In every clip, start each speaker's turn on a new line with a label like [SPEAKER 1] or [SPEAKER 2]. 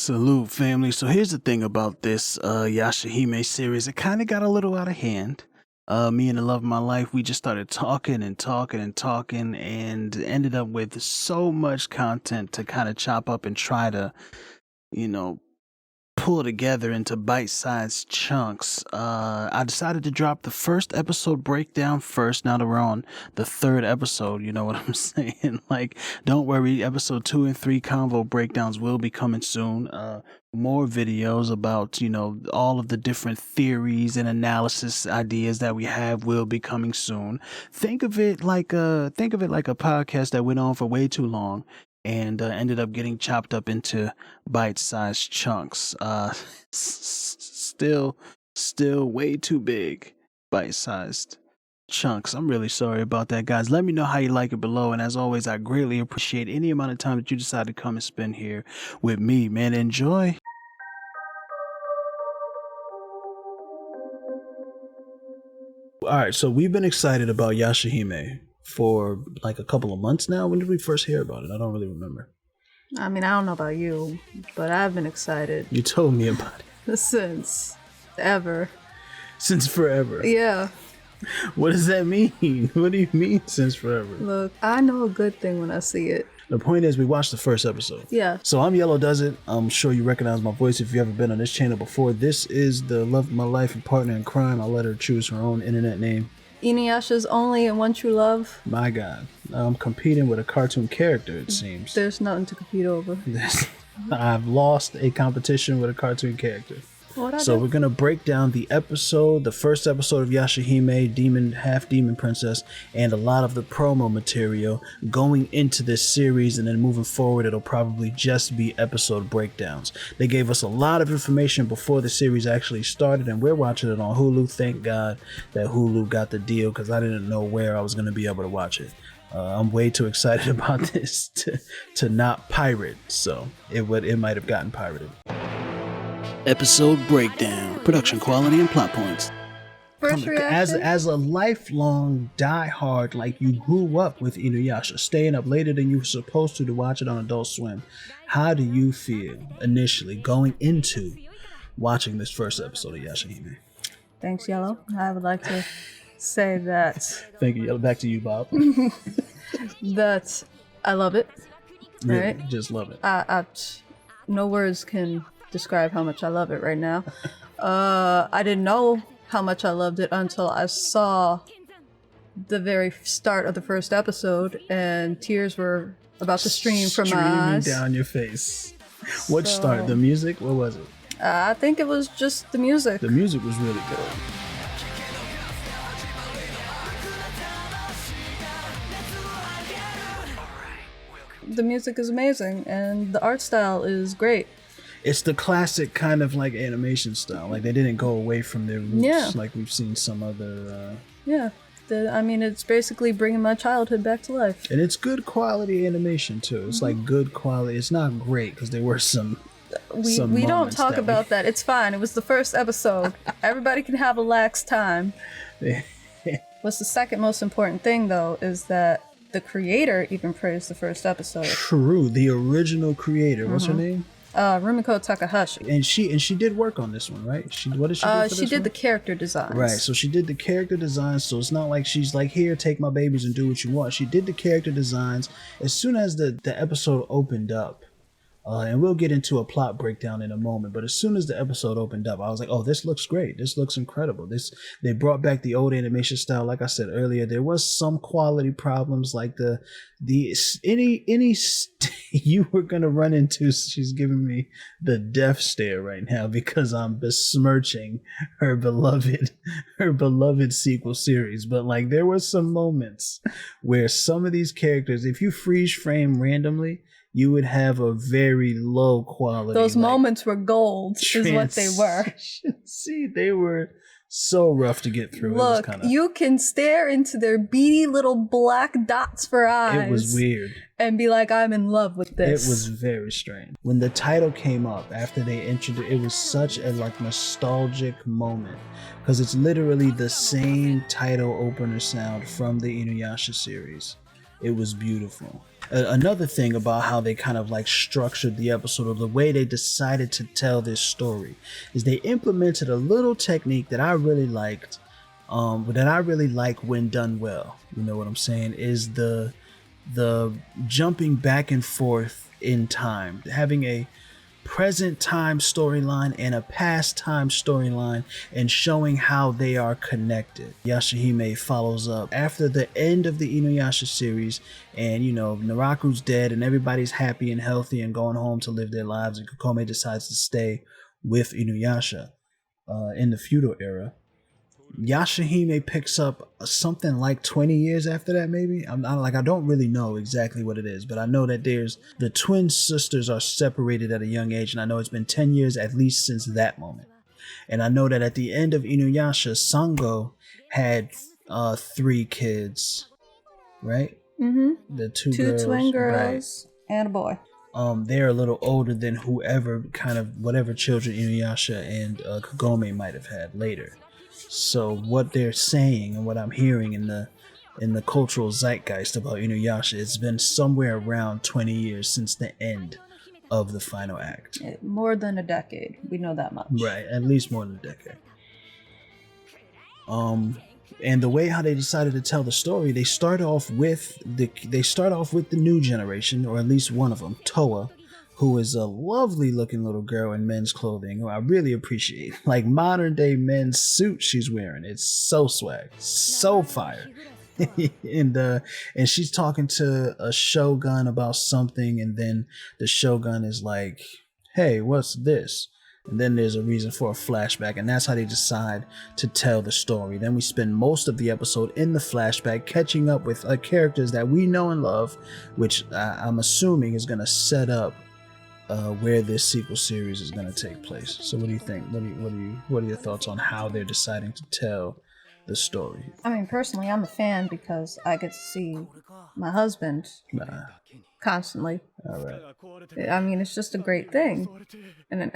[SPEAKER 1] Salute, family. So here's the thing about this Yashahime series. It kind of got a little out of hand. Me and the love of my life, we just started talking and ended up with so much content to kind of chop up and try to, pull together into bite-sized chunks. I decided to drop the first episode breakdown first. Now that we're on the third episode, you know what I'm saying? Like, don't worry, episode 2 and 3 convo breakdowns will be coming soon. More videos about, all of the different theories and analysis ideas that we have will be coming soon. Think of it like a podcast that went on for way too long and ended up getting chopped up into bite-sized chunks. Still way too big bite-sized chunks. I'm really sorry about that, guys. Let me know how you like it below, and as always, I greatly appreciate any amount of time that you decide to come and spend here with me, man. Enjoy. All right, so we've been excited about Yashahime for like a couple of months now. When did we first hear about it? I don't really remember.
[SPEAKER 2] I mean, I don't know about you, but I've been excited.
[SPEAKER 1] You told me about it.
[SPEAKER 2] Since ever.
[SPEAKER 1] Since forever.
[SPEAKER 2] Yeah.
[SPEAKER 1] What does that mean? What do you mean since forever?
[SPEAKER 2] Look, I know a good thing when I see it.
[SPEAKER 1] The point is, we watched the first episode.
[SPEAKER 2] Yeah.
[SPEAKER 1] So I'm Yellow Does It. I'm sure you recognize my voice if you've ever been on this channel before. This is the love of my life and partner in crime. I'll let her choose her own internet name.
[SPEAKER 2] Inuyasha's only and one true love.
[SPEAKER 1] My God. I'm competing with a cartoon character, it seems.
[SPEAKER 2] There's nothing to compete over.
[SPEAKER 1] I've lost a competition with a cartoon character.
[SPEAKER 2] So
[SPEAKER 1] we're going to break down the first episode of Yashahime, half demon princess, and a lot of the promo material going into this series, and then moving forward, it'll probably just be episode breakdowns. They gave us a lot of information before the series actually started, and we're watching it on Hulu. Thank God that Hulu got the deal, because I didn't know where I was going to be able to watch it. I'm way too excited about this to not pirate, so it might have gotten pirated. Episode breakdown, production quality and plot points.
[SPEAKER 2] First reaction?
[SPEAKER 1] As a lifelong diehard, like you grew up with Inuyasha, staying up later than you were supposed to watch it on Adult Swim, how do you feel initially going into watching this first episode of Yashahime?
[SPEAKER 2] Thanks, Yellow. I would like to say that.
[SPEAKER 1] Thank you, Yellow. Back to you, Bob.
[SPEAKER 2] That I love it.
[SPEAKER 1] Really,
[SPEAKER 2] right?
[SPEAKER 1] Just love it.
[SPEAKER 2] No words can describe how much I love it right now. I didn't know how much I loved it until I saw the very start of the first episode, and tears were about to stream from my eyes.
[SPEAKER 1] Down your face. What started? The music? What was it?
[SPEAKER 2] I think it was just the music.
[SPEAKER 1] The music was really good.
[SPEAKER 2] The music is amazing, and the art style is great.
[SPEAKER 1] It's the classic kind of like animation style. Like they didn't go away from their roots like we've seen some other...
[SPEAKER 2] it's basically bringing my childhood back to life.
[SPEAKER 1] And it's good quality animation too. It's like good quality. It's not great because there were some
[SPEAKER 2] we don't talk about that. It's fine. It was the first episode. Everybody can have a lax time. What's the second most important thing though is that the creator even praised the first episode.
[SPEAKER 1] True. The original creator. What's her name?
[SPEAKER 2] Rumiko Takahashi.
[SPEAKER 1] And she did work on this one, right? What did she do for
[SPEAKER 2] she did the character designs.
[SPEAKER 1] Right, so she did the character designs, so it's not like she's like, here, take my babies and do what you want. She did the character designs. As soon as the episode opened up, and we'll get into a plot breakdown in a moment, but as soon as the episode opened up, I was like, oh, this looks great. This looks incredible. They brought back the old animation style. Like I said earlier, there was some quality problems, like you were going to run into, she's giving me the death stare right now because I'm besmirching her beloved sequel series. But like there were some moments where some of these characters, if you freeze frame randomly, you would have a very low quality.
[SPEAKER 2] Those moments were gold, is what they were.
[SPEAKER 1] See, they were so rough to get through.
[SPEAKER 2] Look, you can stare into their beady little black dots for eyes.
[SPEAKER 1] It was weird.
[SPEAKER 2] And be like, I'm in love with this.
[SPEAKER 1] It was very strange. When the title came up after they introduced it, was such a nostalgic moment because it's literally the same title opener sound from the Inuyasha series. It was beautiful. Another thing about how they kind of like structured the episode, or the way they decided to tell this story, is they implemented a little technique that I really liked, that I really like when done well. You know what I'm saying? Is the jumping back and forth in time, having a present time storyline and a past time storyline, and showing how they are connected. Yashahime follows up after the end of the Inuyasha series, and Naraku's dead and everybody's happy and healthy and going home to live their lives, and Kagome decides to stay with Inuyasha in the feudal era. Yashahime picks up something like 20 years after that, maybe. I don't really know exactly what it is, but I know that the twin sisters are separated at a young age, and I know it's been 10 years at least since that moment. And I know that at the end of Inuyasha, Sango had 3 kids, right?
[SPEAKER 2] Mm-hmm.
[SPEAKER 1] The two
[SPEAKER 2] twin girls, right, and a boy.
[SPEAKER 1] They're a little older than whatever children Inuyasha and Kagome might have had later. So what they're saying and what I'm hearing in the cultural zeitgeist about Inuyasha, it's been somewhere around 20 years since the end of the final act.
[SPEAKER 2] More than a decade. We know that much.
[SPEAKER 1] Right, at least more than a decade. And the way how they decided to tell the story, they start off with the new generation, or at least one of them, Toa, who is a lovely looking little girl in men's clothing, who I really appreciate. Like modern day men's suit she's wearing. It's so swag, so fire. and she's talking to a shogun about something, and then the shogun is like, hey, what's this? And then there's a reason for a flashback, and that's how they decide to tell the story. Then we spend most of the episode in the flashback catching up with characters that we know and love, which I'm assuming is going to set up where this sequel series is going to take place. So what do you think? What are your thoughts on how they're deciding to tell the story?
[SPEAKER 2] I mean, personally, I'm a fan because I get to see my husband constantly.
[SPEAKER 1] All right.
[SPEAKER 2] I mean, it's just a great thing. And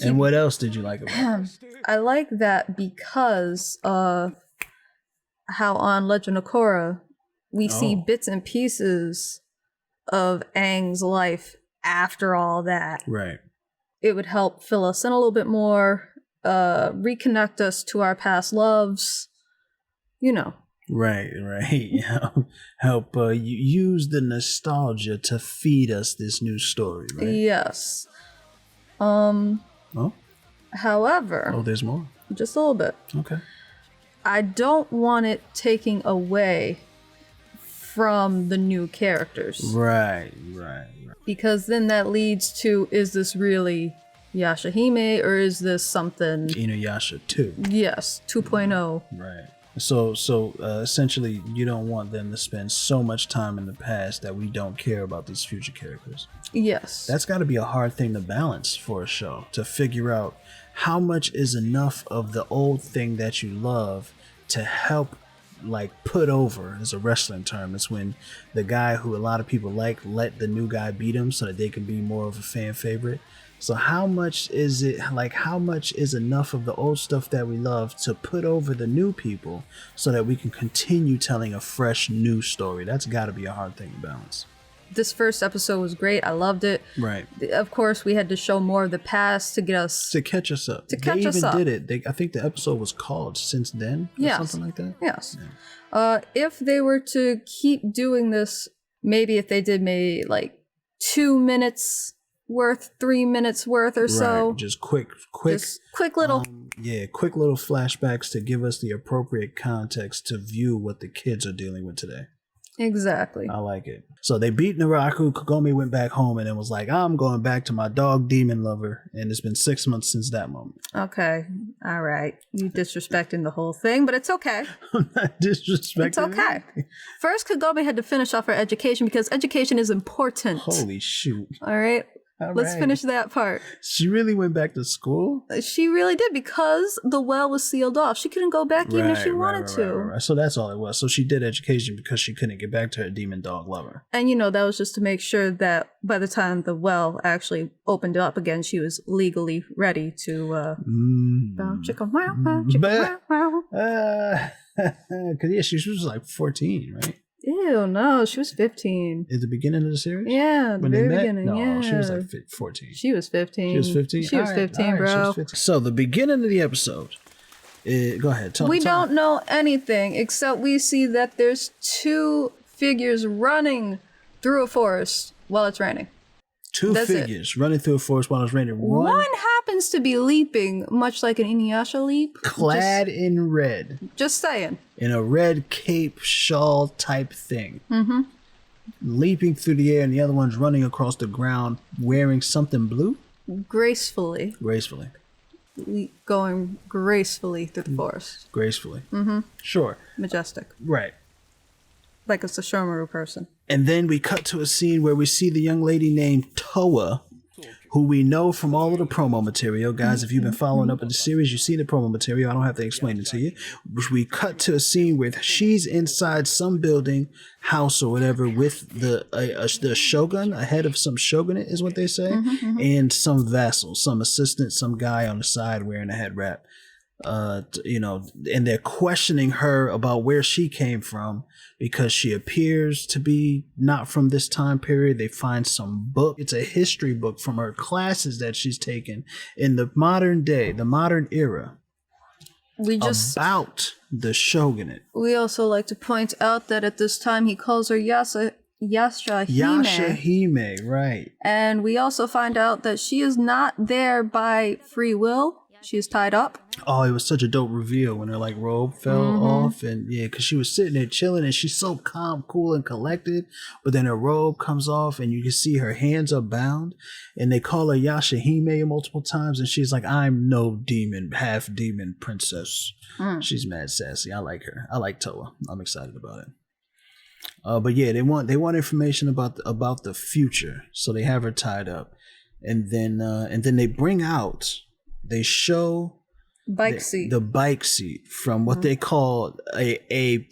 [SPEAKER 1] And what else did you like about it?
[SPEAKER 2] I like that because of how on Legend of Korra we see bits and pieces of Aang's life after all that.
[SPEAKER 1] Right.
[SPEAKER 2] It would help fill us in a little bit more, reconnect us to our past loves,
[SPEAKER 1] Right. Help you use the nostalgia to feed us this new story, right?
[SPEAKER 2] Yes. However...
[SPEAKER 1] Oh, there's more?
[SPEAKER 2] Just a little bit.
[SPEAKER 1] Okay.
[SPEAKER 2] I don't want it taking away from the new characters.
[SPEAKER 1] Right.
[SPEAKER 2] Because then that leads to, is this really Yashahime, or is this something...
[SPEAKER 1] Inuyasha 2.
[SPEAKER 2] Yes, 2.0.
[SPEAKER 1] Right. So essentially, you don't want them to spend so much time in the past that we don't care about these future characters.
[SPEAKER 2] Yes.
[SPEAKER 1] That's got to be a hard thing to balance for a show, to figure out how much is enough of the old thing that you love to help, like, put over, is a wrestling term. It's when the guy who a lot of people like let the new guy beat him so that they can be more of a fan favorite. So how much is enough of the old stuff that we love to put over the new people so that we can continue telling a fresh new story? That's got to be a hard thing to balance.
[SPEAKER 2] This first episode was great. I loved it.
[SPEAKER 1] Right.
[SPEAKER 2] Of course, we had to show more of the past to get us...
[SPEAKER 1] To catch us up. They even did it. I think the episode was called Since Then, or something like that.
[SPEAKER 2] Yes. Yeah. If they were to keep doing this, maybe if they did maybe like 2 minutes worth, 3 minutes worth or so.
[SPEAKER 1] Right. Just quick
[SPEAKER 2] little...
[SPEAKER 1] quick little flashbacks to give us the appropriate context to view what the kids are dealing with today.
[SPEAKER 2] Exactly.
[SPEAKER 1] I like it. So they beat Naraku. Kagome went back home and then was like, I'm going back to my dog demon lover. And it's been 6 months since that moment.
[SPEAKER 2] Okay. All right. You disrespecting the whole thing, but it's okay.
[SPEAKER 1] I'm not disrespecting
[SPEAKER 2] It's okay. First, Kagome had to finish off her education because education is important.
[SPEAKER 1] Holy shoot.
[SPEAKER 2] All right. Let's finish that part.
[SPEAKER 1] She really went back to school?
[SPEAKER 2] She really did, because the well was sealed off. She couldn't go back even if she wanted to.
[SPEAKER 1] Right. So that's all it was. So she did education because she couldn't get back to her demon dog lover.
[SPEAKER 2] And that was just to make sure that by the time the well actually opened up again, she was legally ready to chicka wow wow chicka wow wow.
[SPEAKER 1] Because she was like 14, right?
[SPEAKER 2] Ew, no, she was 15.
[SPEAKER 1] At the beginning of the series?
[SPEAKER 2] Yeah, the very beginning.
[SPEAKER 1] No,
[SPEAKER 2] yeah.
[SPEAKER 1] she was like 14.
[SPEAKER 2] She was 15.
[SPEAKER 1] She was 15?
[SPEAKER 2] She was 15, bro.
[SPEAKER 1] She was 15. So, the beginning of the episode. Go ahead.
[SPEAKER 2] We don't know anything except we see that there's two figures running through a forest while it's raining.
[SPEAKER 1] That's figures running through a forest while it's raining.
[SPEAKER 2] One happens to be leaping, much like an Inuyasha leap.
[SPEAKER 1] Clad in red.
[SPEAKER 2] Just saying.
[SPEAKER 1] In a red cape, shawl type thing. Mm-hmm. Leaping through the air, and the other one's running across the ground wearing something blue?
[SPEAKER 2] Gracefully. Going gracefully through the forest.
[SPEAKER 1] Gracefully. Mm-hmm. Sure.
[SPEAKER 2] Majestic.
[SPEAKER 1] Right.
[SPEAKER 2] Like it's a Shomaru person.
[SPEAKER 1] And then we cut to a scene where we see the young lady named Toa, who we know from all of the promo material. Guys, if you've been following up in the series, you've seen the promo material. I don't have to explain it to you. We cut to a scene where she's inside some building, house or whatever, with the shogun, a head of some shogunate is what they say, and some vassal, some assistant, some guy on the side wearing a head wrap. And they're questioning her about where she came from because she appears to be not from this time period. They find some book. It's a history book from her classes that she's taken in the modern day, the modern era. About the shogunate.
[SPEAKER 2] We also like to point out that at this time he calls her Yashahime.
[SPEAKER 1] Yashahime, right.
[SPEAKER 2] And we also find out that she is not there by free will. She is tied up.
[SPEAKER 1] Oh, it was such a dope reveal when her like robe fell off, and yeah, because she was sitting there chilling, and she's so calm, cool, and collected. But then her robe comes off, and you can see her hands are bound, and they call her Yashahime multiple times, and she's like, "I'm no demon, half demon princess." She's mad sassy. I like her. I like Toa. I'm excited about it. But yeah, they want information about the future, so they have her tied up, and then they bring out. They show the bike seat from what they call a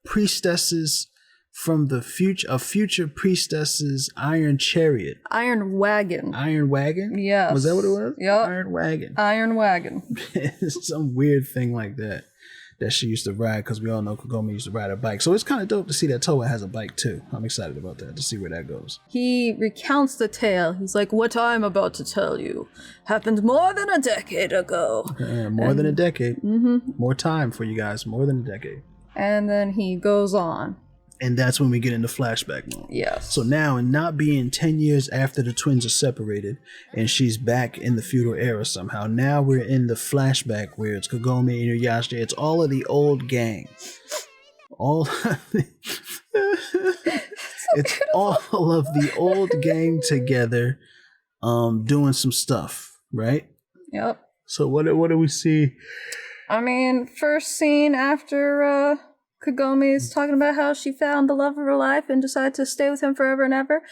[SPEAKER 1] priestess's from the future, a future priestess's iron chariot.
[SPEAKER 2] Iron Wagon.
[SPEAKER 1] Iron Wagon?
[SPEAKER 2] Yes.
[SPEAKER 1] Was that what it was?
[SPEAKER 2] Yep.
[SPEAKER 1] Iron Wagon.
[SPEAKER 2] Iron Wagon.
[SPEAKER 1] Some weird thing like that she used to ride, because we all know Kagome used to ride a bike. So it's kind of dope to see that Toa has a bike too. I'm excited about that, to see where that goes.
[SPEAKER 2] He recounts the tale. He's like, what I'm about to tell you happened more than a decade ago.
[SPEAKER 1] More than a decade. Mm-hmm. More time for you guys. More than a decade.
[SPEAKER 2] And then he goes on.
[SPEAKER 1] And that's when we get into flashback mode.
[SPEAKER 2] Yes.
[SPEAKER 1] So now, and not being 10 years after the twins are separated, and she's back in the feudal era somehow, now we're in the flashback where it's Kagome, Inuyasha, it's all of the old gang. It's all of the old gang together, doing some stuff, right?
[SPEAKER 2] Yep.
[SPEAKER 1] So what do we see?
[SPEAKER 2] I mean, first scene after Kagome is talking about how she found the love of her life and decided to stay with him forever and ever.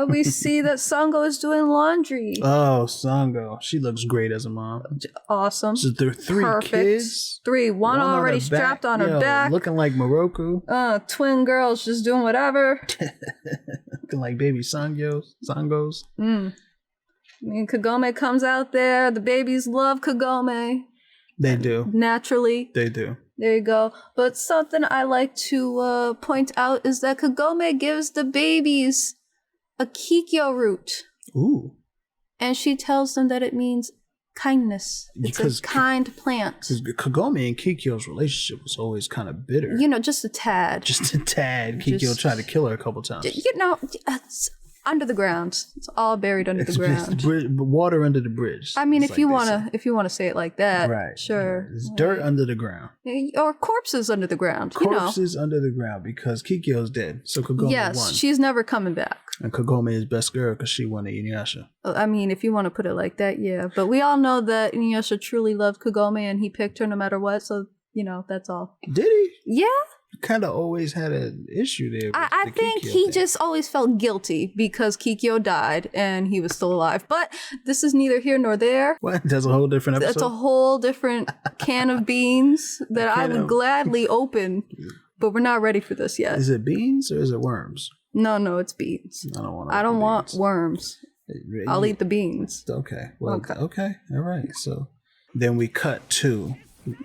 [SPEAKER 2] We see that Sango is doing laundry.
[SPEAKER 1] Oh, Sango. She looks great as a mom.
[SPEAKER 2] Awesome.
[SPEAKER 1] So there are three kids.
[SPEAKER 2] One already strapped on her back.
[SPEAKER 1] Looking like Moroku.
[SPEAKER 2] Twin girls just doing whatever.
[SPEAKER 1] Looking like baby Sangos.
[SPEAKER 2] I mean, Kagome comes out there. The babies love Kagome.
[SPEAKER 1] They do.
[SPEAKER 2] Naturally.
[SPEAKER 1] They do.
[SPEAKER 2] There you go. But something I like to point out is that Kagome gives the babies a Kikyo root.
[SPEAKER 1] Ooh.
[SPEAKER 2] And she tells them that it means kindness. It's a kind plant. Because
[SPEAKER 1] Kagome and Kikyo's relationship was always kind of bitter.
[SPEAKER 2] Just a tad.
[SPEAKER 1] Kikyo tried to kill her a couple times.
[SPEAKER 2] It's under the ground. It's all buried under the ground.
[SPEAKER 1] Water under the bridge.
[SPEAKER 2] I mean, if you wanna say it like that, right? Sure.
[SPEAKER 1] It's dirt under the ground,
[SPEAKER 2] or corpses under the ground.
[SPEAKER 1] Corpses under the ground, because Kikyo's dead. So Kagome won.
[SPEAKER 2] Yes, she's never coming back.
[SPEAKER 1] And Kagome is best girl because she won the Inuyasha.
[SPEAKER 2] I mean, if you want to put it like that, yeah. But we all know that Inuyasha truly loved Kagome, and he picked her no matter what. So that's all.
[SPEAKER 1] Did he?
[SPEAKER 2] Yeah.
[SPEAKER 1] Kind of always had an issue there.
[SPEAKER 2] I think he just always felt guilty because Kikyo died and he was still alive. But this is neither here nor there.
[SPEAKER 1] What? That's a whole different episode?
[SPEAKER 2] That's a whole different can of beans that I would gladly open. But we're not ready for this yet.
[SPEAKER 1] Is it beans or is it worms?
[SPEAKER 2] No, it's beans.
[SPEAKER 1] I don't
[SPEAKER 2] want worms. I'll eat the beans.
[SPEAKER 1] Okay. Well, okay. All right. So then we cut to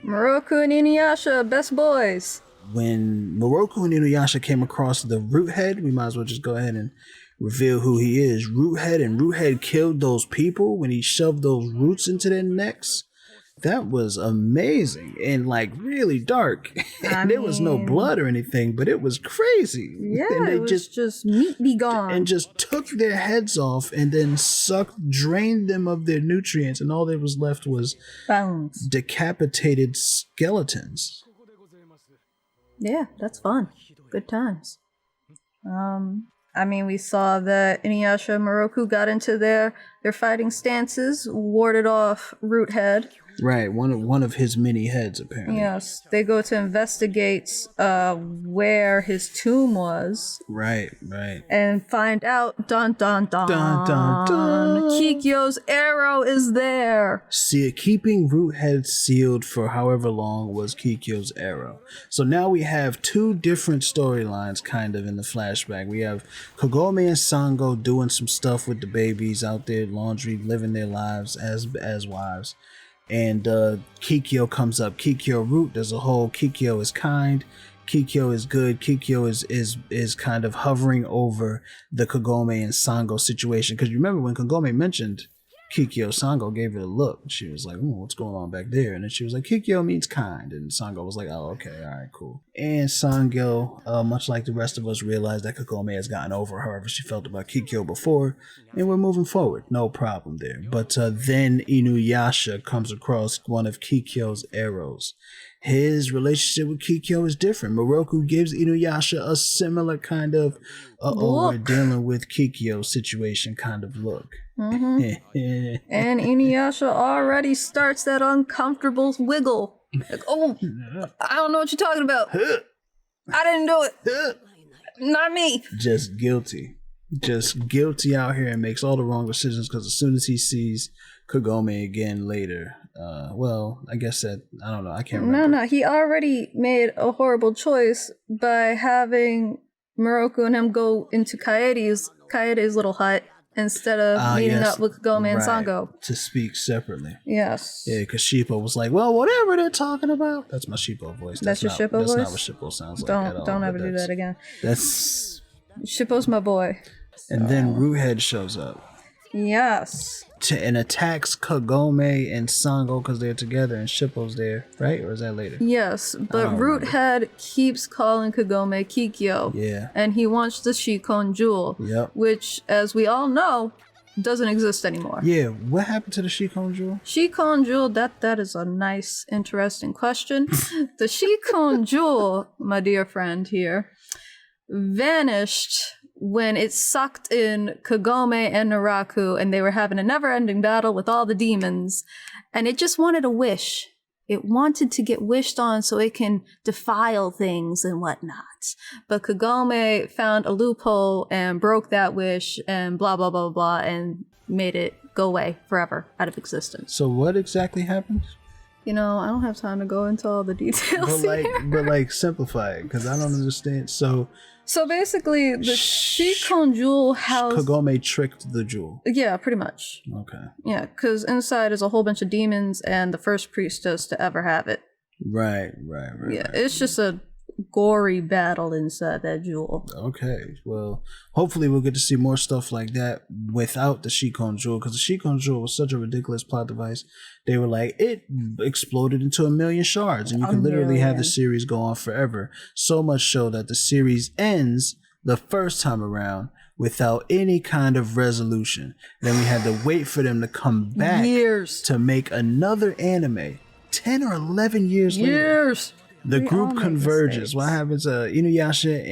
[SPEAKER 2] Moroku and Inuyasha, best boys.
[SPEAKER 1] when Moroku and Inuyasha came across the root head, we might as well just go ahead and reveal who he is. Root head, and Root head killed those people when he shoved those roots into their necks. That was amazing and like really dark. And there was no blood or anything, but it was crazy.
[SPEAKER 2] Yeah,
[SPEAKER 1] and they
[SPEAKER 2] it was just meat be gone.
[SPEAKER 1] And just took their heads off and then drained them of their nutrients, and all there was left was
[SPEAKER 2] bones,
[SPEAKER 1] decapitated skeletons.
[SPEAKER 2] Yeah, that's fun. Good times. I mean, we saw that Inuyasha and Moroku got into their fighting stances, warded off Root Head.
[SPEAKER 1] Right, one of his many heads, apparently.
[SPEAKER 2] Yes, they go to investigate where his tomb was.
[SPEAKER 1] Right.
[SPEAKER 2] And find out, dun dun dun,
[SPEAKER 1] dun dun dun,
[SPEAKER 2] Kikyo's arrow is there.
[SPEAKER 1] See, keeping Root Head sealed for however long was Kikyo's arrow. So now we have two different storylines kind of in the flashback. We have Kagome and Sango doing some stuff with the babies out there, laundry, living their lives as wives. And Kikyo comes up. Kikyo Root, there's a whole Kikyo is kind, Kikyo is good, Kikyo is kind of hovering over the Kagome and Sango situation. Because you remember when Kagome mentioned Kikyo, Sango gave it a look. She was like, what's going on back there? And then she was like, Kikyo means kind. And Sango was like, oh, okay, all right, cool. And Sango, much like the rest of us, realized that Kagome has gotten over however she felt about Kikyo before. And we're moving forward. No problem there. But then Inuyasha comes across one of Kikyo's arrows. His relationship with Kikyo is different. Moroku gives Inuyasha a similar kind of, we're dealing with Kikyo situation kind of look.
[SPEAKER 2] Mm-hmm. And Inuyasha already starts that uncomfortable wiggle. Like, oh, I don't know what you're talking about. I didn't do it. Not me.
[SPEAKER 1] Just guilty out here, and makes all the wrong decisions because as soon as he sees Kagome again later, I guess that, I don't know, I can't remember.
[SPEAKER 2] No, he already made a horrible choice by having Moroku and him go into Kaede's little hut instead of meeting up with Kagome and Sango.
[SPEAKER 1] To speak separately.
[SPEAKER 2] Yes.
[SPEAKER 1] Yeah, because Shippo was like, well, whatever they're talking about. That's my Shippo voice.
[SPEAKER 2] That's your Shippo voice?
[SPEAKER 1] That's not what Shippo sounds like at all.
[SPEAKER 2] Don't ever do that again.
[SPEAKER 1] That's...
[SPEAKER 2] Shippo's my boy.
[SPEAKER 1] And then Root Head shows up.
[SPEAKER 2] Yes.
[SPEAKER 1] And attacks Kagome and Sango because they're together and Shippo's there, right? Or is that later?
[SPEAKER 2] Yes, but Root Head keeps calling Kagome Kikyo.
[SPEAKER 1] Yeah.
[SPEAKER 2] And he wants the Shikon Jewel.
[SPEAKER 1] Yep.
[SPEAKER 2] Which, as we all know, doesn't exist anymore.
[SPEAKER 1] Yeah, what happened to the Shikon Jewel?
[SPEAKER 2] Shikon Jewel, that is a nice, interesting question. The Shikon Jewel, my dear friend here, vanished when it sucked in Kagome and Naraku, and they were having a never-ending battle with all the demons, and it just wanted a wish. It wanted to get wished on so it can defile things and whatnot. But Kagome found a loophole and broke that wish and blah, blah, blah, blah, and made it go away forever out of existence.
[SPEAKER 1] So what exactly happened?
[SPEAKER 2] You know, I don't have time to go into all the details
[SPEAKER 1] but simplify it, because I don't understand. So
[SPEAKER 2] basically, the Shikon Jewel housed...
[SPEAKER 1] Kagome tricked the jewel.
[SPEAKER 2] Yeah, pretty much.
[SPEAKER 1] Okay.
[SPEAKER 2] Yeah, because inside is a whole bunch of demons and the first priestess to ever have it.
[SPEAKER 1] Right.
[SPEAKER 2] Yeah, it's just a gory battle inside that jewel.
[SPEAKER 1] Okay, well, hopefully we'll get to see more stuff like that without the Shikon Jewel, because the Shikon Jewel was such a ridiculous plot device. They were like, it exploded into 1,000,000 shards, and you can literally have the series go on forever. So much so that the series ends the first time around without any kind of resolution. Then we had to wait for them to come back to make another anime 10 or 11 years later. The group converges. What happens? Inuyasha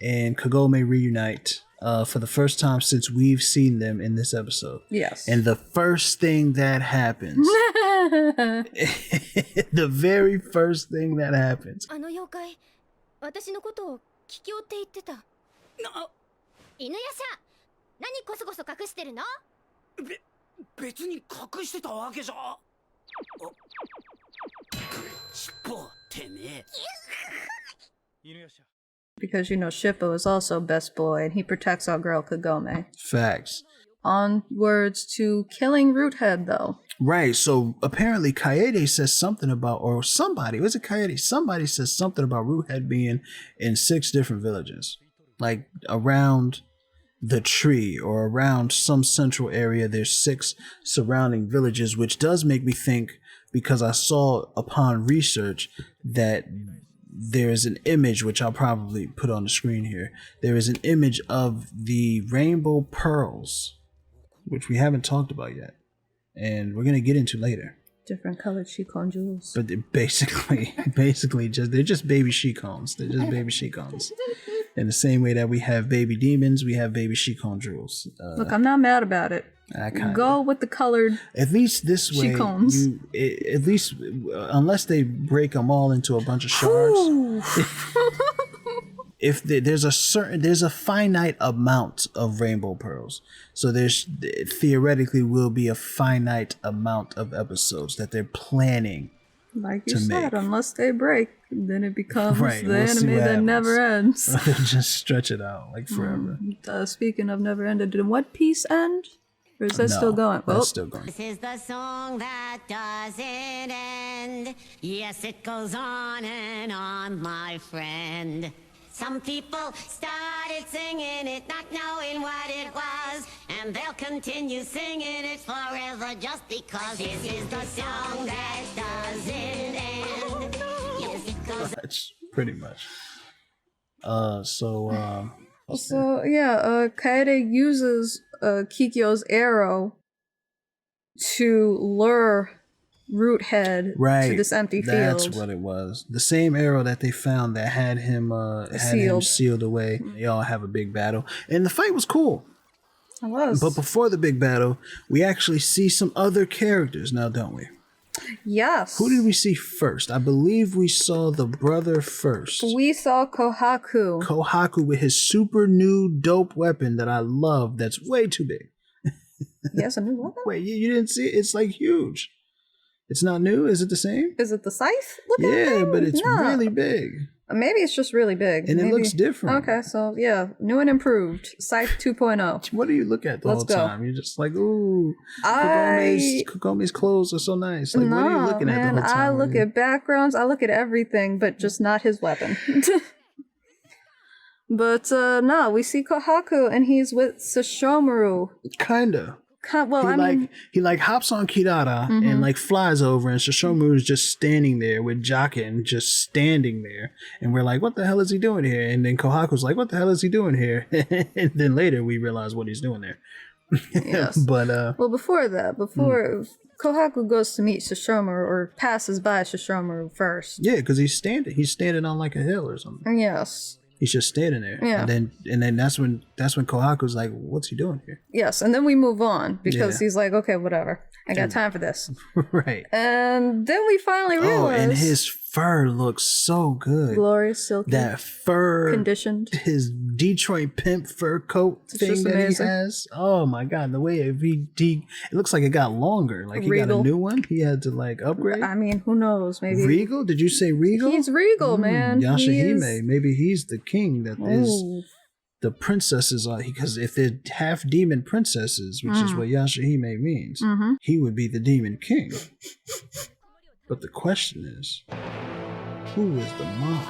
[SPEAKER 1] and Kagome reunite for the first time since we've seen them in this episode.
[SPEAKER 2] Yes.
[SPEAKER 1] And the first thing that happens, the very first thing that happens.
[SPEAKER 3] 私のことを桔梗って言ってた。犬夜叉、何コソコソ隠してるの？
[SPEAKER 4] 別に隠してたわけじゃ。
[SPEAKER 2] Because you know Shippo is also best boy and he protects our girl Kagome.
[SPEAKER 1] Facts.
[SPEAKER 2] Onwards to killing Root Head though.
[SPEAKER 1] Right. So apparently Kaede says something about, or somebody, was it Kaede? Somebody says something about Roothead being in 6 different villages, like around the tree or around some central area. There's 6 surrounding villages, which does make me think, because I saw upon research that there is an image, which I'll probably put on the screen here. There is an image of the rainbow pearls, which we haven't talked about yet, and we're going to get into later.
[SPEAKER 2] Different colored Shikon jewels.
[SPEAKER 1] But they're basically they're just baby Shikons. They're just baby Shikons. In the same way that we have baby demons, we have baby Shikon jewels.
[SPEAKER 2] Look, I'm not mad about it. Go with the colored.
[SPEAKER 1] At least this way,
[SPEAKER 2] Shikons.
[SPEAKER 1] At least unless they break them all into a bunch of shards. If there's a finite amount of rainbow pearls, so there's theoretically will be a finite amount of episodes that they're planning.
[SPEAKER 2] Like you said, unless they break, then it becomes the anime that
[SPEAKER 1] happens.
[SPEAKER 2] never ends.
[SPEAKER 1] Just stretch it out like forever.
[SPEAKER 2] Speaking of never ended, did One Piece end? Or is that still going?
[SPEAKER 1] That's still going.
[SPEAKER 5] This is the song that doesn't end. Yes, it goes on and on, my friend. Some people started singing it, not knowing what it was, and they'll continue singing it forever just because this is the song that doesn't end. Yes, it goes.
[SPEAKER 1] That's pretty much.
[SPEAKER 2] Kaede uses Kikyo's arrow to lure Roothead to this empty field.
[SPEAKER 1] That's what it was. The same arrow that they found that had him sealed away. They all have a big battle, and the fight was cool.
[SPEAKER 2] It was.
[SPEAKER 1] But before the big battle, we actually see some other characters now, don't we?
[SPEAKER 2] Yes.
[SPEAKER 1] Who did we see first? I believe we saw the brother first.
[SPEAKER 2] We saw Kohaku.
[SPEAKER 1] Kohaku with his super new dope weapon that I love. That's way too big.
[SPEAKER 2] He has a new weapon?
[SPEAKER 1] Wait, you didn't see it? It's like huge. It's not new? Is it the same?
[SPEAKER 2] Is it the scythe?
[SPEAKER 1] But it's really big.
[SPEAKER 2] Maybe it's just really big.
[SPEAKER 1] And it looks different.
[SPEAKER 2] Okay, so yeah, new and improved. Scythe 2.0.
[SPEAKER 1] What do you look at the whole time? You're just like, ooh, Kagome's clothes are so nice. Like, what are you looking at the whole time?
[SPEAKER 2] I look at backgrounds, I look at everything, but just not his weapon. But no, we see Kohaku and he's with Sesshomaru.
[SPEAKER 1] Kinda.
[SPEAKER 2] Well,
[SPEAKER 1] he hops on Kirara and like flies over, and Sesshomaru's just standing there with Jaken just standing there, and we're like, what the hell is he doing here? And then Kohaku's like, what the hell is he doing here? And then later we realize what he's doing there.
[SPEAKER 2] Yes.
[SPEAKER 1] But
[SPEAKER 2] before Kohaku goes to meet Sesshomaru or passes by Sesshomaru first.
[SPEAKER 1] Yeah, because he's standing on like a hill or something.
[SPEAKER 2] Yes.
[SPEAKER 1] He's just standing there.
[SPEAKER 2] Yeah.
[SPEAKER 1] And then that's when Kohaku's like, what's he doing here?
[SPEAKER 2] Yes, and then we move on because he's like, okay, whatever. I got time for this.
[SPEAKER 1] Right.
[SPEAKER 2] And then we finally realize.
[SPEAKER 1] Oh, and his fur looks so good.
[SPEAKER 2] Glorious, silky.
[SPEAKER 1] That fur.
[SPEAKER 2] Conditioned.
[SPEAKER 1] His Detroit pimp fur coat thing that he has. Oh my God. The way it looks like it got longer. Like he got a new one. He had to like upgrade.
[SPEAKER 2] I mean, who knows? Maybe.
[SPEAKER 1] Regal? Did you say Regal?
[SPEAKER 2] He's Regal, man.
[SPEAKER 1] Yashahime. Maybe he's the king that is. The princesses are, because if they're half demon princesses, which is what Yashahime means, he would be the demon king. But the question is, who is the mom?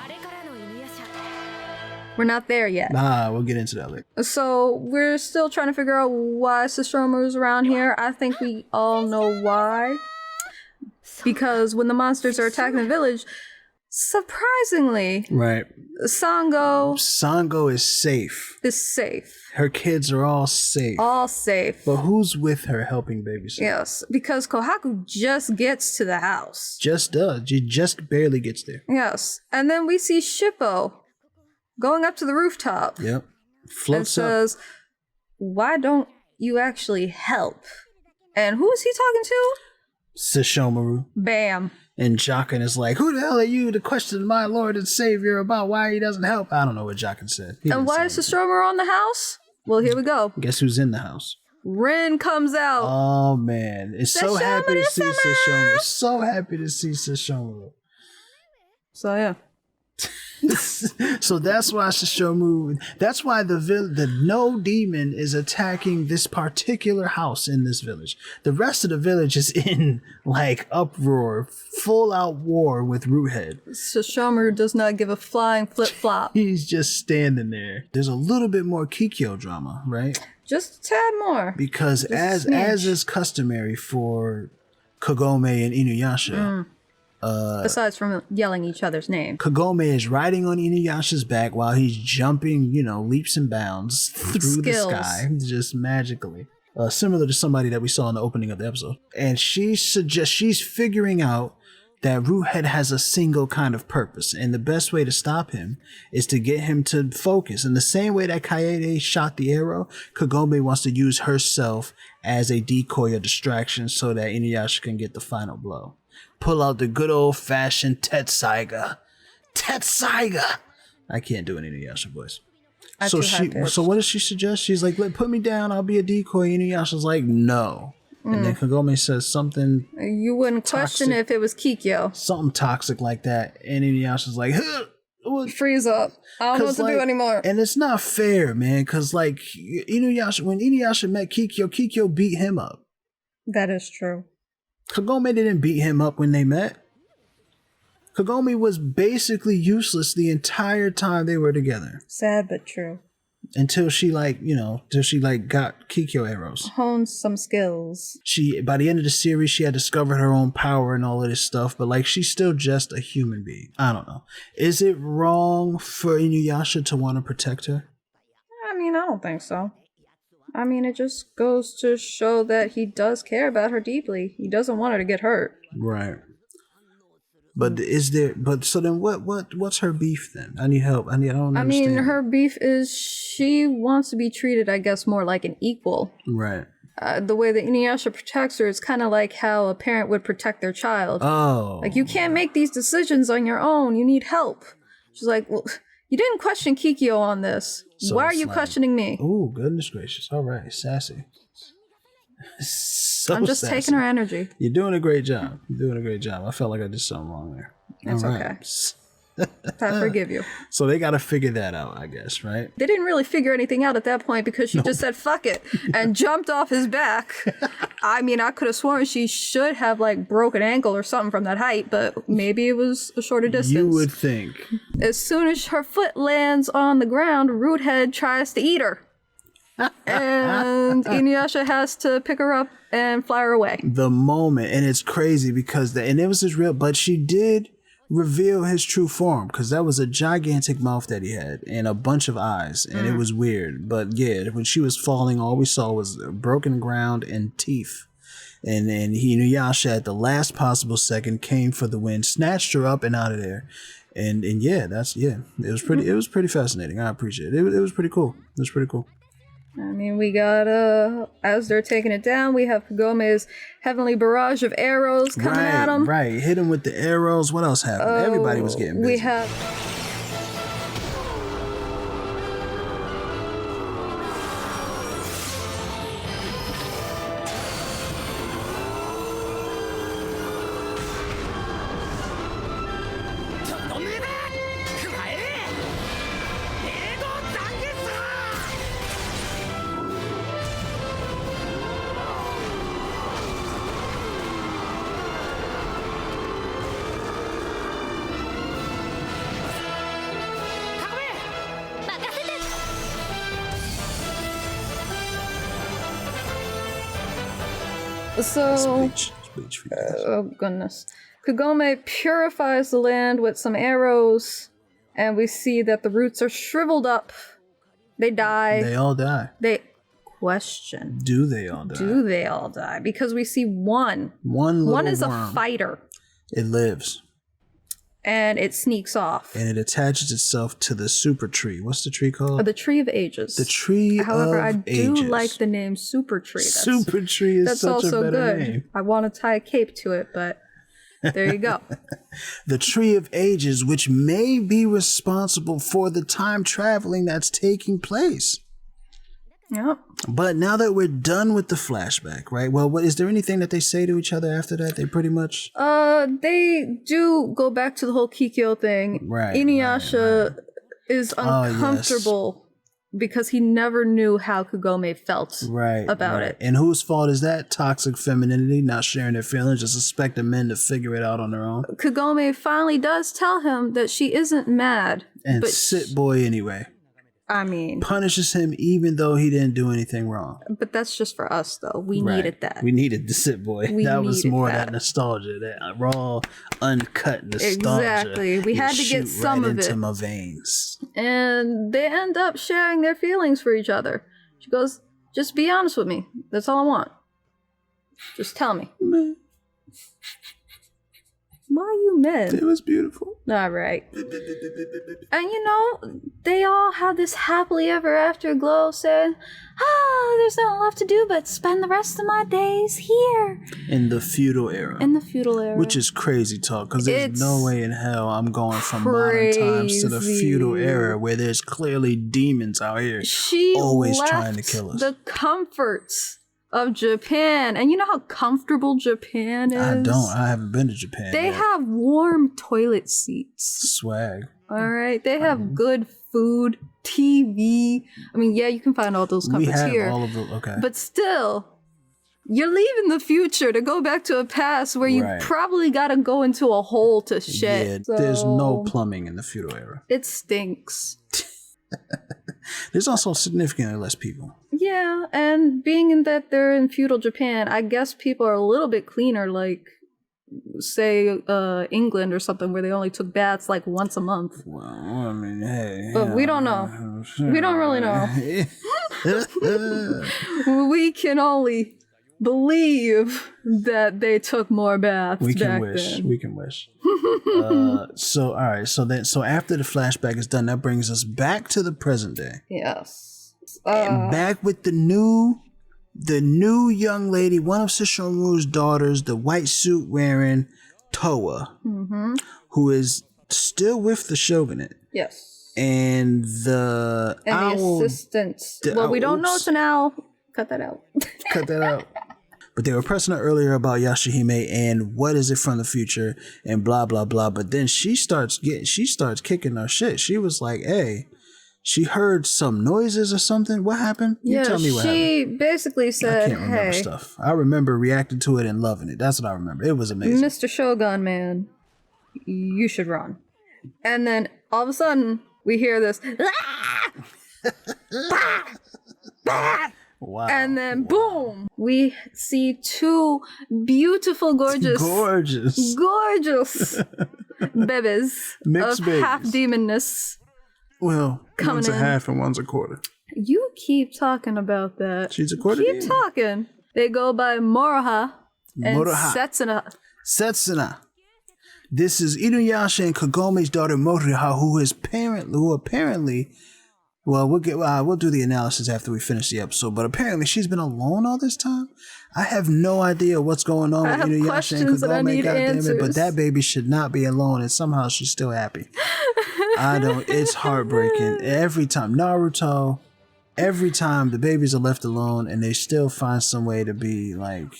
[SPEAKER 2] We're not there yet.
[SPEAKER 1] We'll get into that later.
[SPEAKER 2] So we're still trying to figure out why Sesshomaru's around here. I think we all know why. Because when the monsters are attacking the village, surprisingly,
[SPEAKER 1] right,
[SPEAKER 2] Sango
[SPEAKER 1] is safe. Her kids are all safe. But who's with her helping babysit?
[SPEAKER 2] Yes, because Kohaku just gets to the house.
[SPEAKER 1] Just does. She just barely gets there.
[SPEAKER 2] Yes. And then we see Shippo going up to the rooftop.
[SPEAKER 1] Yep. Floats up.
[SPEAKER 2] And says, why don't you actually help? And who is he talking to?
[SPEAKER 1] Sesshomaru.
[SPEAKER 2] Bam.
[SPEAKER 1] And Jaken is like, who the hell are you to question my Lord and Savior about why he doesn't help? I don't know what Jaken said.
[SPEAKER 2] And why is Sesshomaru on the house? Well, here we go.
[SPEAKER 1] Guess who's in the house?
[SPEAKER 2] Rin comes out.
[SPEAKER 1] Oh, man. It's so happy to see Sesshomaru. So happy to see Sesshomaru.
[SPEAKER 2] So, yeah.
[SPEAKER 1] So that's why that's why the no demon is attacking this particular house in this village. The rest of the village is in like uproar, full out war with Roothead.
[SPEAKER 2] Sesshomaru does not give a flying flip-flop.
[SPEAKER 1] He's just standing there. There's a little bit more Kikyo drama, right?
[SPEAKER 2] Just a tad more.
[SPEAKER 1] Because as is customary for Kagome and Inuyasha,
[SPEAKER 2] besides from yelling each other's name,
[SPEAKER 1] Kagome is riding on Inuyasha's back while he's jumping, leaps and bounds through the sky, just magically. Similar to somebody that we saw in the opening of the episode. And she's figuring out that Roothead has a single kind of purpose, and the best way to stop him is to get him to focus. In the same way that Kaede shot the arrow, Kagome wants to use herself as a decoy or distraction so that Inuyasha can get the final blow. Pull out the good old-fashioned Tetsaiga. Tetsaiga! I can't do an Inuyasha voice. So what does she suggest? She's like, put me down, I'll be a decoy. Inuyasha's like, no. And then Kagome says something.
[SPEAKER 2] You wouldn't question if it was Kikyo.
[SPEAKER 1] Something toxic like that. And Inuyasha's like,
[SPEAKER 2] freeze up. I don't know what to do anymore.
[SPEAKER 1] And it's not fair, man, because like Inuyasha, when Inuyasha met Kikyo beat him up.
[SPEAKER 2] That is true.
[SPEAKER 1] Kagome didn't beat him up when they met. Kagome was basically useless the entire time they were together.
[SPEAKER 2] Sad but true.
[SPEAKER 1] Until she got Kikyo arrows.
[SPEAKER 2] Honed some skills.
[SPEAKER 1] By the end of the series, she had discovered her own power and all of this stuff, but like she's still just a human being. I don't know. Is it wrong for Inuyasha to want to protect her?
[SPEAKER 2] I mean, I don't think so. I mean, it just goes to show that he does care about her deeply. He doesn't want her to get hurt.
[SPEAKER 1] Right. But so then what's her beef then? I need help. I don't understand.
[SPEAKER 2] I mean, her beef is she wants to be treated, I guess, more like an equal.
[SPEAKER 1] Right.
[SPEAKER 2] The way that Inuyasha protects her is kind of like how a parent would protect their child.
[SPEAKER 1] Oh.
[SPEAKER 2] Like, you can't make these decisions on your own. You need help. She's like, well, you didn't question Kikyo on this.
[SPEAKER 1] So
[SPEAKER 2] why are you questioning me?
[SPEAKER 1] Oh, goodness gracious. All right. Sassy. So
[SPEAKER 2] I'm just
[SPEAKER 1] sassy.
[SPEAKER 2] taking her energy.
[SPEAKER 1] You're doing a great job. I felt like I did something wrong there.
[SPEAKER 2] It's okay. I forgive you.
[SPEAKER 1] So they got to figure that out, I guess, right?
[SPEAKER 2] They didn't really figure anything out at that point because she just said, fuck it, and jumped off his back. I mean, I could have sworn she should have, like, broke an ankle or something from that height, but maybe it was a shorter distance.
[SPEAKER 1] You would think.
[SPEAKER 2] As soon as her foot lands on the ground, Roothead tries to eat her. And Inuyasha has to pick her up and fly her away.
[SPEAKER 1] The moment, and it's crazy because and it was his real, but she did reveal his true form because that was a gigantic mouth that he had and a bunch of eyes, and it was weird. But yeah, when she was falling, all we saw was broken ground and teeth. And then Inuyasha at the last possible second came for the win, snatched her up and out of there. And yeah, it was pretty fascinating. I appreciate it. It was pretty cool. It was pretty cool.
[SPEAKER 2] I mean, we got, as they're taking it down, we have Kagome's heavenly barrage of arrows coming at him.
[SPEAKER 1] Right, hit him with the arrows. What else happened? Everybody was getting busy.
[SPEAKER 2] We have... So, oh goodness. Kagome purifies the land with some arrows, and we see that the roots are shriveled up. They die.
[SPEAKER 1] They all die.
[SPEAKER 2] Question.
[SPEAKER 1] Do they all die?
[SPEAKER 2] Do they all die? Because we see one. One is a fighter.
[SPEAKER 1] It lives.
[SPEAKER 2] And it sneaks off.
[SPEAKER 1] And it attaches itself to the super tree. What's the tree called?
[SPEAKER 2] The Tree of Ages.
[SPEAKER 1] The Tree
[SPEAKER 2] However,
[SPEAKER 1] of
[SPEAKER 2] I do
[SPEAKER 1] Ages.
[SPEAKER 2] like the name Super Tree.
[SPEAKER 1] Super Tree is such a better
[SPEAKER 2] good.
[SPEAKER 1] name.
[SPEAKER 2] I want to tie a cape to it, but there you go.
[SPEAKER 1] The Tree of Ages, which may be responsible for the time traveling that's taking place.
[SPEAKER 2] Yep.
[SPEAKER 1] But now that we're done with the flashback, right? Well, is there anything that they say to each other after that? They pretty much...
[SPEAKER 2] They do go back to the whole Kikyo thing.
[SPEAKER 1] Right.
[SPEAKER 2] Inuyasha is uncomfortable because he never knew how Kagome felt about it.
[SPEAKER 1] And whose fault is that? Toxic femininity, not sharing their feelings, just expecting men to figure it out on their own.
[SPEAKER 2] Kagome finally does tell him that she isn't mad.
[SPEAKER 1] And sit boy anyway.
[SPEAKER 2] I mean...
[SPEAKER 1] Punishes him even though he didn't do anything wrong.
[SPEAKER 2] But that's just for us, though. We needed that.
[SPEAKER 1] We needed the sit boy. That was more that nostalgia, that raw, uncut nostalgia.
[SPEAKER 2] Exactly. We had to get some of it.
[SPEAKER 1] Into my veins.
[SPEAKER 2] And they end up sharing their feelings for each other. She goes, just be honest with me. That's all I want. Just tell me. Why are you mad?
[SPEAKER 1] It was beautiful.
[SPEAKER 2] All right. And they all have this happily ever after glow saying, there's nothing left to do but spend the rest of my days here.
[SPEAKER 1] In the feudal era. Which is crazy talk, because there's no way in hell I'm going from modern times to the feudal era where there's clearly demons out here always trying to kill us.
[SPEAKER 2] The comforts of Japan. And you know how comfortable Japan is?
[SPEAKER 1] I haven't been to Japan
[SPEAKER 2] They
[SPEAKER 1] yet.
[SPEAKER 2] have warm toilet seats.
[SPEAKER 1] Swag.
[SPEAKER 2] All right. They have good food, TV. I mean, yeah, you can find all those comforts here.
[SPEAKER 1] We have all of them. Okay.
[SPEAKER 2] But still, you're leaving the future to go back to a past where you probably got to go into a hole to shit.
[SPEAKER 1] Yeah, there's no plumbing in the feudal era.
[SPEAKER 2] It stinks.
[SPEAKER 1] There's also significantly less people.
[SPEAKER 2] Yeah, and being in that they're in feudal Japan, I guess people are a little bit cleaner, like, say, England or something, where they only took baths like once a month.
[SPEAKER 1] Well, I mean, hey.
[SPEAKER 2] But we don't know. We don't really know. We can only believe that they took more baths back then.
[SPEAKER 1] We can wish. So all right. So after the flashback is done, that brings us back to the present day.
[SPEAKER 2] Yes.
[SPEAKER 1] And back with the new young lady, one of Sesshomaru's daughters, the white suit wearing Toa, who is still with the shogunate.
[SPEAKER 2] Yes.
[SPEAKER 1] And the owl,
[SPEAKER 2] assistant. We don't know it's an owl. Cut that out.
[SPEAKER 1] Cut that out. But they were pressing her earlier about Yashahime and what is it from the future and blah, blah, blah. But then she starts kicking our shit. She was like, hey, she heard some noises or something. What happened? You tell me what happened.
[SPEAKER 2] She basically said,
[SPEAKER 1] I can't remember stuff. I remember reacting to it and loving it. That's what I remember. It was amazing.
[SPEAKER 2] Mr. Shogun, man, you should run. And then all of a sudden we hear this.
[SPEAKER 1] Wow.
[SPEAKER 2] And then boom, we see two beautiful, gorgeous bebes
[SPEAKER 1] Mixed
[SPEAKER 2] of
[SPEAKER 1] babies.
[SPEAKER 2] half demonness.
[SPEAKER 1] Well, one's a
[SPEAKER 2] in.
[SPEAKER 1] half and one's a quarter.
[SPEAKER 2] You keep talking about that.
[SPEAKER 1] She's a quarter.
[SPEAKER 2] Keep talking. They go by Moroha and Setsuna.
[SPEAKER 1] Setsuna. This is Inuyasha and Kagome's daughter Moroha, who apparently. Well, we'll do the analysis after we finish the episode, but apparently she's been alone all this time. I have no idea what's going on with Inuyasha and Kagome, goddammit, but that baby should not be alone, and somehow she's still happy. It's heartbreaking. Every time Naruto, every time the babies are left alone and they still find some way to be like...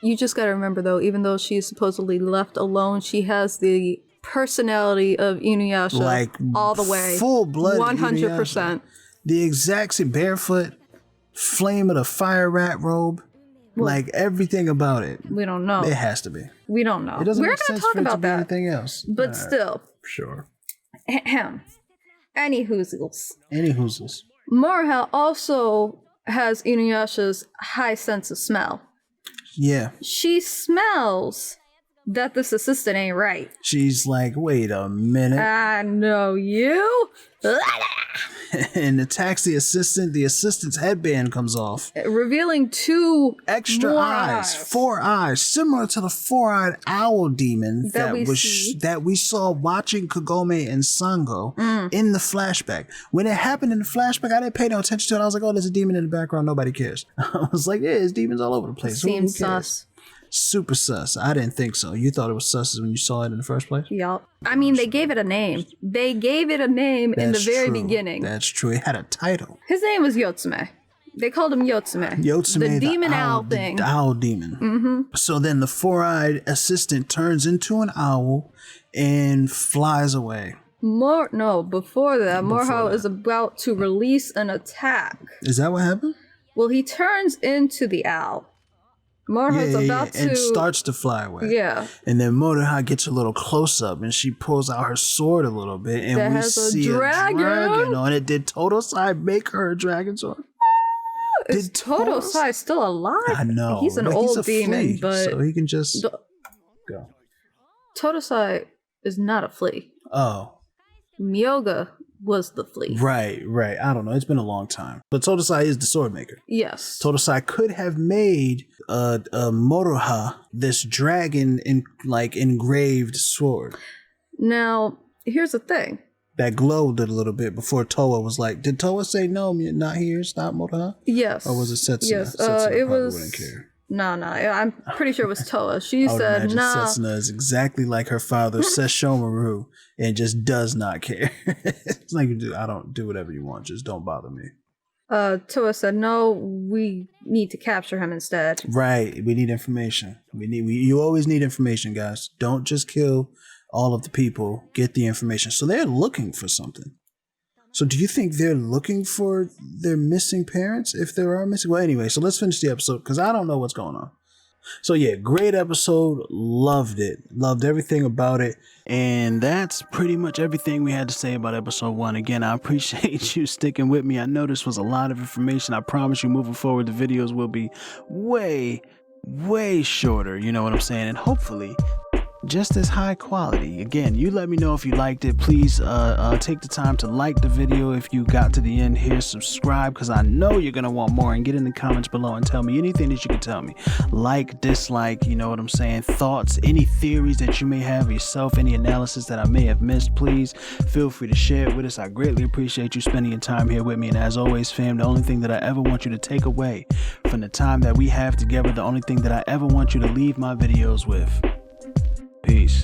[SPEAKER 2] You just gotta remember though, even though she's supposedly left alone, she has the personality of Inuyasha, like all the way,
[SPEAKER 1] full blood,
[SPEAKER 2] 100%.
[SPEAKER 1] The exact same, barefoot, flame of the fire rat robe, like everything about it.
[SPEAKER 2] We don't know.
[SPEAKER 1] It has to be.
[SPEAKER 2] We don't know.
[SPEAKER 1] It doesn't
[SPEAKER 2] We're
[SPEAKER 1] make
[SPEAKER 2] gonna
[SPEAKER 1] sense
[SPEAKER 2] talk
[SPEAKER 1] for it to
[SPEAKER 2] about
[SPEAKER 1] be
[SPEAKER 2] that.
[SPEAKER 1] anything else,
[SPEAKER 2] but still,
[SPEAKER 1] sure.
[SPEAKER 2] Any hoozles. Moroha also has Inuyasha's high sense of smell.
[SPEAKER 1] Yeah.
[SPEAKER 2] She smells that this assistant ain't right.
[SPEAKER 1] She's like, wait a minute.
[SPEAKER 2] I know you.
[SPEAKER 1] And attacks the assistant. The assistant's headband comes off,
[SPEAKER 2] revealing two
[SPEAKER 1] extra eyes, 4 eyes, similar to the 4-eyed owl demon that we saw watching Kagome and Sango in the flashback. When it happened in the flashback, I didn't pay no attention to it. I was like, oh, there's a demon in the background. Nobody cares. I was like, yeah, there's demons all over the place.
[SPEAKER 2] Seems sus.
[SPEAKER 1] Super sus. I didn't think so. You thought it was sus when you saw it in the first place?
[SPEAKER 2] Yup. I mean, they gave it a name. They gave it a name in the very beginning.
[SPEAKER 1] That's true. It had a title.
[SPEAKER 2] His name was Yotsume. They called him Yotsume.
[SPEAKER 1] Yotsume,
[SPEAKER 2] the demon owl thing.
[SPEAKER 1] The owl demon. So then the four-eyed assistant turns into an owl and flies away.
[SPEAKER 2] Before that, Morihao is about to release an attack.
[SPEAKER 1] Is that what happened?
[SPEAKER 2] Well, he turns into the owl. Morihao's about to...
[SPEAKER 1] and starts to fly away.
[SPEAKER 2] Yeah.
[SPEAKER 1] And then Morihao gets a little close up and she pulls out her sword a little bit and
[SPEAKER 2] that
[SPEAKER 1] we
[SPEAKER 2] has
[SPEAKER 1] see
[SPEAKER 2] a dragon
[SPEAKER 1] on it. Did Totosai make her a dragon sword?
[SPEAKER 2] Is Totosai still alive?
[SPEAKER 1] I know.
[SPEAKER 2] He's an old demon, but...
[SPEAKER 1] So he can just go.
[SPEAKER 2] Totosai is not a flea.
[SPEAKER 1] Oh.
[SPEAKER 2] Myoga was the flea.
[SPEAKER 1] Right. I don't know. It's been a long time. But Totosai is the sword maker.
[SPEAKER 2] Yes.
[SPEAKER 1] Totosai could have made Moroha, this dragon engraved sword.
[SPEAKER 2] Now, here's the thing.
[SPEAKER 1] That glowed a little bit before Toa was like, did Toa say no, you're not here, stop Moroha?
[SPEAKER 2] Yes.
[SPEAKER 1] Or was it Setsuna?
[SPEAKER 2] Yes.
[SPEAKER 1] Setsuna
[SPEAKER 2] it
[SPEAKER 1] probably
[SPEAKER 2] was...
[SPEAKER 1] wouldn't care.
[SPEAKER 2] No. I'm pretty sure it was Toa. She said, nah.
[SPEAKER 1] Setsuna is exactly like her father, Sesshomaru, and just does not care. It's like, I don't do whatever you want, just don't bother me.
[SPEAKER 2] Toa said, no, we need to capture him instead.
[SPEAKER 1] Right, we need information. You always need information, guys. Don't just kill all of the people, get the information. So they're looking for something. So do you think they're looking for their missing parents if there are missing? Well, anyway, so let's finish the episode because I don't know what's going on. So yeah, great episode. Loved it. Loved everything about it. And that's pretty much everything we had to say about episode 1. Again, I appreciate you sticking with me. I know this was a lot of information. I promise you moving forward, the videos will be way shorter. You know what I'm saying? And hopefully just as high quality. Again, you let me know if you liked it. Please take the time to like the video if you got to the end here. Subscribe because I know you're gonna want more, and get in the comments below and tell me anything that you can tell me. Like, dislike, you know what I'm saying, thoughts, any theories that you may have yourself, any analysis that I may have missed. Please feel free to share it with us. I greatly appreciate you spending your time here with me. And as always, fam, the only thing that I ever want you to take away from the time that we have together, the only thing that I ever want you to leave my videos with: peace.